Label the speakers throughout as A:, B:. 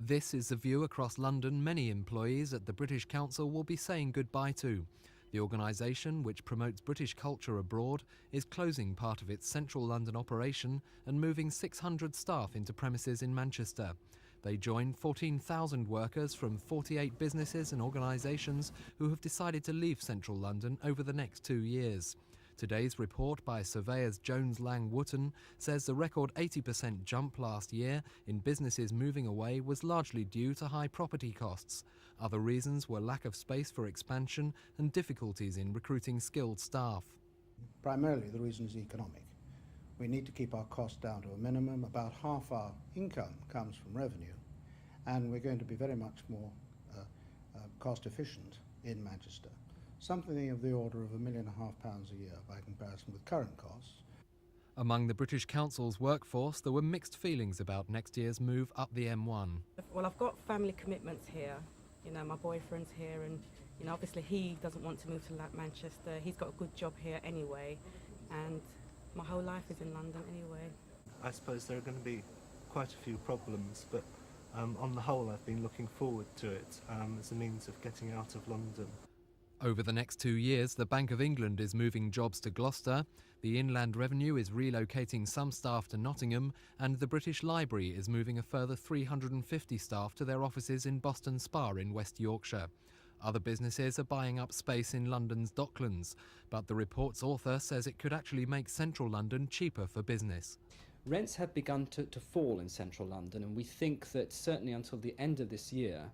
A: This is the view across London many employees at the British Council will be saying goodbye to. The organisation, which promotes British culture abroad, is closing part of its central London operation and moving 600 staff into premises in Manchester. They join 14,000 workers from 48 businesses and organisations who have decided to leave central London over the next 2 years. Today's report by surveyors Jones Lang Wootton says the record 80% jump last year in businesses moving away was largely due to high property costs. Other reasons were lack of space for expansion and difficulties in recruiting skilled staff.
B: Primarily the reason is economic. We need to keep our costs down to a minimum. About half our income comes from revenue, and we're going to be very much more cost efficient in Manchester. Something of the order of £1.5 million a year by comparison with current costs.
A: Among the British Council's workforce, there were mixed feelings about next year's move up the M1.
C: Well, I've got family commitments here. You know, my boyfriend's here, and you know, obviously he doesn't want to move to Manchester. He's got a good job here anyway, and my whole life is in London anyway.
D: I suppose there are going to be quite a few problems, but on the whole I've been looking forward to it as a means of getting out of London.
A: Over the next 2 years, the Bank of England is moving jobs to Gloucester, the Inland Revenue is relocating some staff to Nottingham, and the British Library is moving a further 350 staff to their offices in Boston Spa in West Yorkshire. Other businesses are buying up space in London's Docklands, but the report's author says it could actually make central London cheaper for business.
E: Rents have begun to fall in central London, and we think that certainly until the end of this year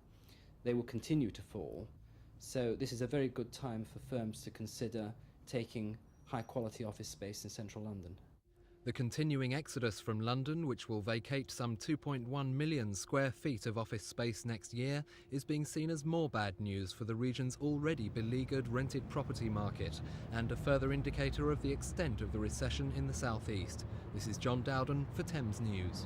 E: they will continue to fall. So this is a very good time for firms to consider taking high-quality office space in central London.
A: The continuing exodus from London, which will vacate some 2.1 million square feet of office space next year, is being seen as more bad news for the region's already beleaguered rented property market and a further indicator of the extent of the recession in the southeast. This is John Dowden for Thames News.